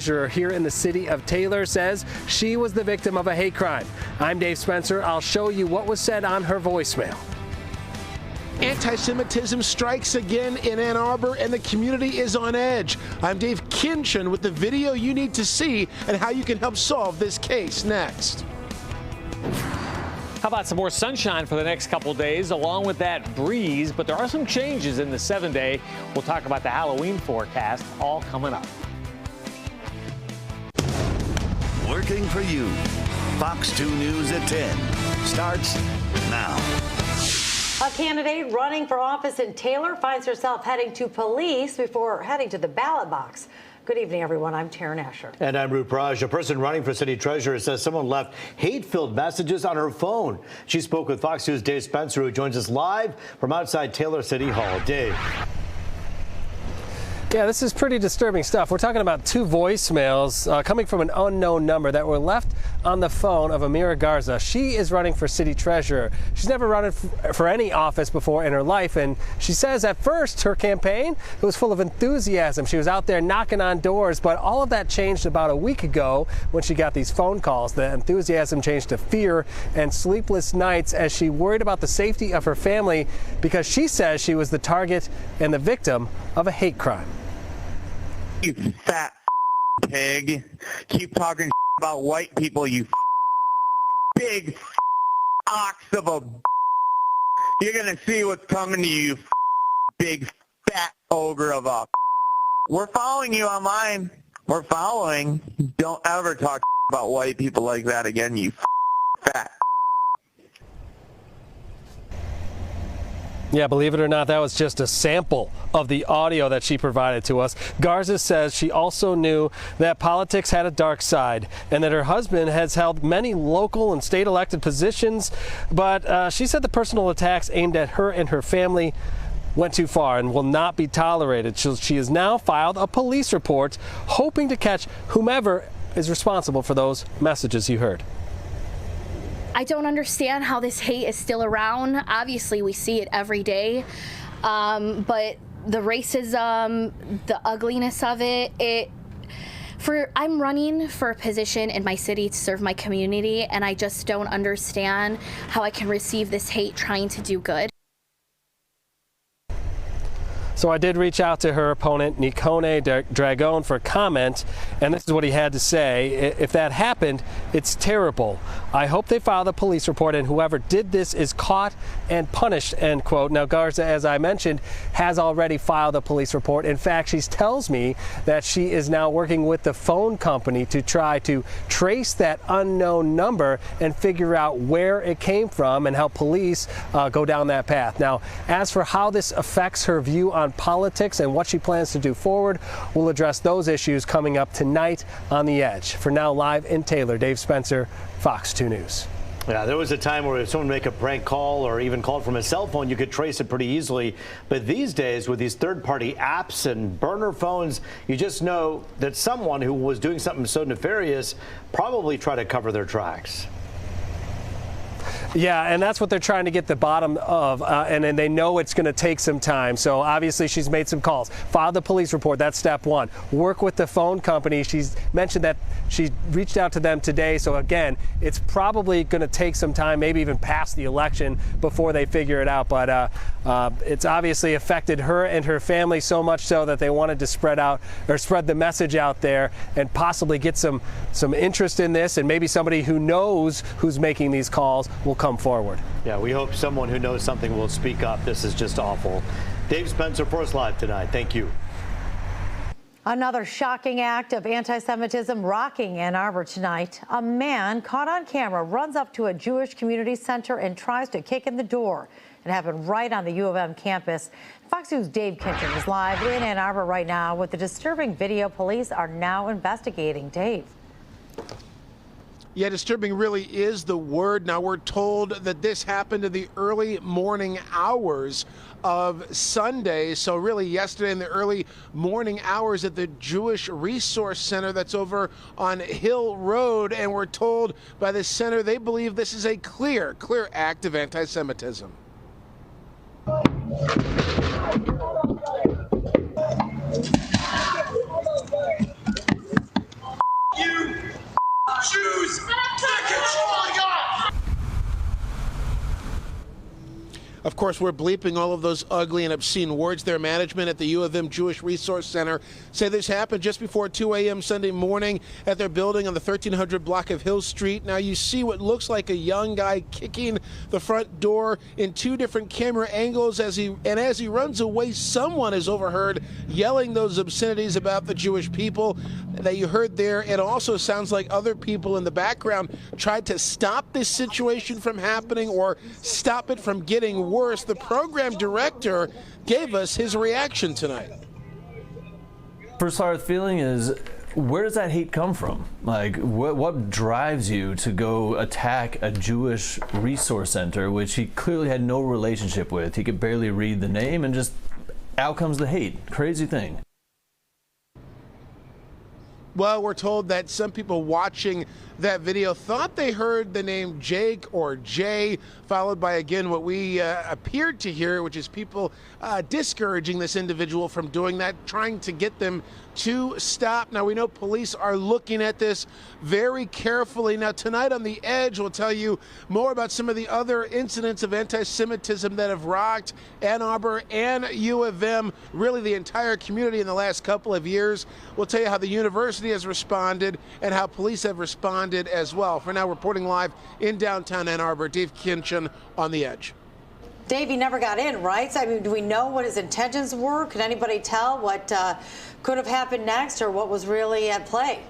Here in the city of Taylor says she was the victim of a hate crime. I'm Dave Spencer. I'll show you what was said on her voicemail. Anti-Semitism strikes again in Ann Arbor, and the community is on edge. I'm Dave Kinchin with the video you need to see and how you can help solve this case next. How about some more sunshine for the next couple days along with that breeze, but there are some changes in the 7-day. We'll talk about the Halloween forecast, all coming up. Working for you. Fox 2 News at 10 starts now. A candidate running for office in Taylor finds herself heading to police before heading to the ballot box. Good evening, everyone. I'm Taryn Asher. And I'm Ruth Praj. A person running for city treasurer says someone left hate-filled messages on her phone. She spoke with Fox News' Dave Spencer, who joins us live from outside Taylor City Hall. Dave. Yeah, this is pretty disturbing stuff. We're talking about 2 voicemails coming from an unknown number that were left on the phone of Amira Garza. She is running for city treasurer. She's never run for any office before in her life, and she says at first her campaign was full of enthusiasm. She was out there knocking on doors, but all of that changed about a week ago when she got these phone calls. The enthusiasm changed to fear and sleepless nights as she worried about the safety of her family because she says she was the target and the victim of a hate crime. You fat pig. Keep talking about white people, you big ox of a... You're going to see what's coming to you, big fat ogre of a... We're following you online. We're following. Don't ever talk about white people like that again, you fat... Yeah, believe it or not, that was just a sample of the audio that she provided to us. Garza says she also knew that politics had a dark side and that her husband has held many local and state elected positions, but she said the personal attacks aimed at her and her family went too far and will not be tolerated. She has now filed a police report hoping to catch whomever is responsible for those messages you heard. I don't understand how this hate is still around. Obviously, we see it every day, but the racism, the ugliness of it, I'm running for a position in my city to serve my community, and I just don't understand how I can receive this hate trying to do good. So I did reach out to her opponent, Nicone Dragon, for comment, and this is what he had to say. If that happened, it's terrible. I hope they file the police report and whoever did this is caught and punished, end quote. Now, Garza, as I mentioned, has already filed a police report. In fact, she tells me that she is now working with the phone company to try to trace that unknown number and figure out where it came from and help police go down that path. Now, as for how this affects her view on politics and what she plans to do forward, we'll address those issues coming up tonight on The Edge. For now, live in Taylor, Dave Spencer, Fox 2 News. Yeah, there was a time where if someone make a prank call or even called from a cell phone, you could trace it pretty easily. But these days, with these third-party apps and burner phones, you just know that someone who was doing something so nefarious probably tried to cover their tracks. Yeah, and that's what they're trying to get the bottom of, and they know it's going to take some time. So obviously she's made some calls. File the police report. That's step one. Work with the phone company. She's mentioned that she reached out to them today. So again, it's probably going to take some time, maybe even past the election before they figure it out. But it's obviously affected her and her family so much so that they wanted to spread the message out there and possibly get some interest in this, and maybe somebody who knows who's making these calls will come forward. Yeah, we hope someone who knows something will speak up. This is just awful. Dave Spencer for us live tonight. Thank you. Another shocking act of anti-Semitism rocking Ann Arbor tonight. A man caught on camera runs up to a Jewish community center and tries to kick in the door. It happened right on the U of M campus. Fox News' Dave Kinchin is live in Ann Arbor right now with the disturbing video police are now investigating. Dave. Yeah, disturbing really is the word. Now, we're told that this happened in the early morning hours of Sunday. So really yesterday in the early morning hours at the Jewish Resource Center that's over on Hill Road. And we're told by the center they believe this is a clear act of anti-Semitism. course, we're bleeping all of those ugly and obscene words there. Management at the U of M Jewish Resource Center say this happened just before 2 a.m. Sunday morning at their building on the 1300 block of Hill Street. Now you see what looks like a young guy kicking the front door in two different camera angles as he runs away. Someone is overheard yelling those obscenities about the Jewish people that you heard there. It also sounds like other people in the background tried to stop this situation from happening or stop it from getting worse. The program director gave us his reaction tonight. First hard feeling is, where does that hate come from? Like, what drives you to go attack a Jewish resource center, which he clearly had no relationship with? He could barely read the name, and just out comes the hate. Crazy thing. Well, we're told that some people watching that video thought they heard the name Jake or Jay, followed by, again, what we appeared to hear, which is people discouraging this individual from doing that, trying to get them to stop. Now, we know police are looking at this very carefully. Now, tonight on The Edge, we'll tell you more about some of the other incidents of anti-Semitism that have rocked Ann Arbor and U of M, really the entire community in the last couple of years. We'll tell you how the university has responded and how police have responded as well. For now, reporting live in downtown Ann Arbor, Dave Kinchin on The Edge. Dave, he never got in, right? I mean, do we know what his intentions were? Could anybody tell what could have happened next or what was really at play?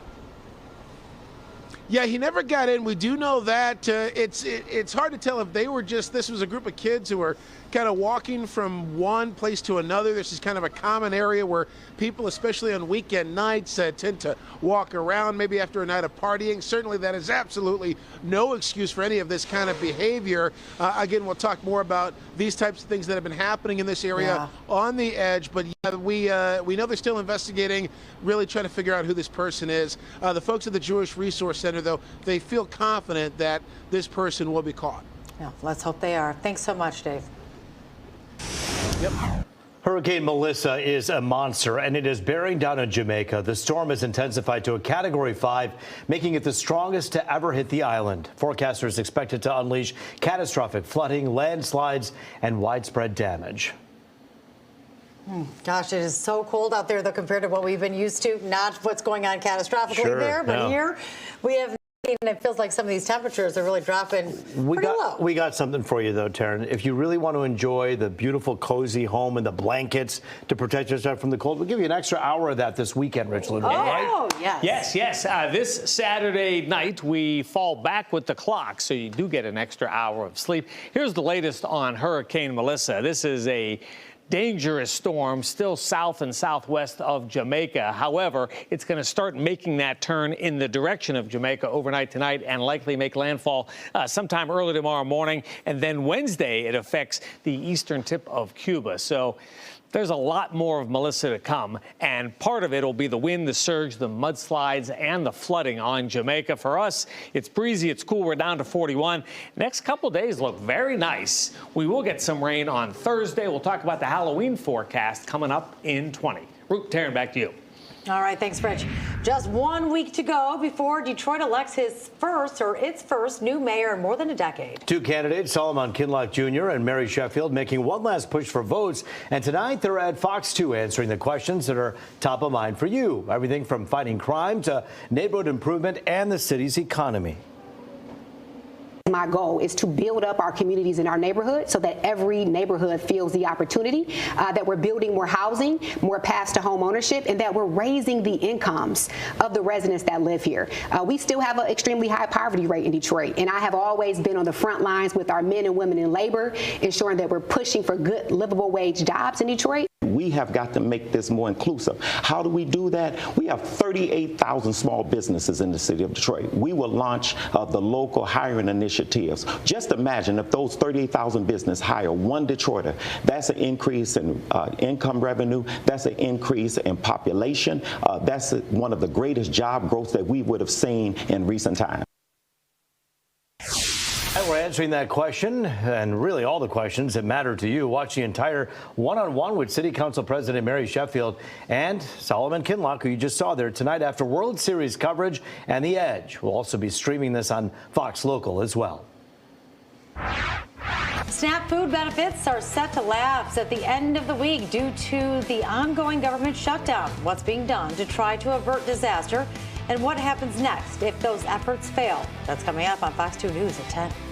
Yeah, he never got in. We do know that it's hard to tell if they were this was a group of kids who were kind of walking from one place to another. This is kind of a common area where people, especially on weekend nights, tend to walk around maybe after a night of partying. Certainly that is absolutely no excuse for any of this kind of behavior. Again, we'll talk more about these types of things that have been happening in this area on The Edge. But yeah, we know they're still investigating, really trying to figure out who this person is. The folks at the Jewish Resource Center, though, they feel confident that this person will be caught. Yeah, let's hope they are. Thanks so much, Dave. Yep. Hurricane Melissa is a monster, and it is bearing down on Jamaica. The storm has intensified to a Category 5, making it the strongest to ever hit the island. Forecasters expect it to unleash catastrophic flooding, landslides, and widespread damage. Gosh, it is so cold out there, though, compared to what we've been used to. Not what's going on catastrophically there, but here we have. And it feels like some of these temperatures are really dropping pretty low. We got something for you, though, Taryn. If you really want to enjoy the beautiful, cozy home and the blankets to protect yourself from the cold, we'll give you an extra hour of that this weekend, Richland. Oh, right? Yes. This Saturday night, we fall back with the clock, so you do get an extra hour of sleep. Here's the latest on Hurricane Melissa. This is a dangerous storm still south and southwest of Jamaica. However, it's going to start making that turn in the direction of Jamaica overnight tonight and likely make landfall sometime early tomorrow morning. And then Wednesday, it affects the eastern tip of Cuba. So there's a lot more of Melissa to come, and part of it will be the wind, the surge, the mudslides, and the flooding on Jamaica. For us, it's breezy, it's cool, we're down to 41. Next couple days look very nice. We will get some rain on Thursday. We'll talk about the Halloween forecast coming up in 20. Root, Taryn, back to you. All right, thanks, Rich. Just 1 week to go before Detroit elects its first new mayor in more than a decade. Two candidates, Solomon Kinloch Jr. and Mary Sheffield, making one last push for votes. And tonight, they're at Fox 2 answering the questions that are top of mind for you. Everything from fighting crime to neighborhood improvement and the city's economy. My goal is to build up our communities in our neighborhood so that every neighborhood feels the opportunity, that we're building more housing, more paths to home ownership, and that we're raising the incomes of the residents that live here. We still have an extremely high poverty rate in Detroit, and I have always been on the front lines with our men and women in labor, ensuring that we're pushing for good livable wage jobs in Detroit. We have got to make this more inclusive. How do we do that? We have 38,000 small businesses in the city of Detroit. We will launch the local hiring initiatives. Just imagine if those 38,000 businesses hire one Detroiter. That's an increase in income revenue. That's an increase in population. That's one of the greatest job growth that we would have seen in recent times. And we're answering that question and really all the questions that matter to you. Watch the entire one-on-one with City Council President Mary Sheffield and Solomon Kinloch, who you just saw there tonight after World Series coverage and The Edge. We'll also be streaming this on Fox Local as well. SNAP food benefits are set to lapse at the end of the week due to the ongoing government shutdown. What's being done to try to avert disaster, and what happens next if those efforts fail? That's coming up on Fox 2 News at 10.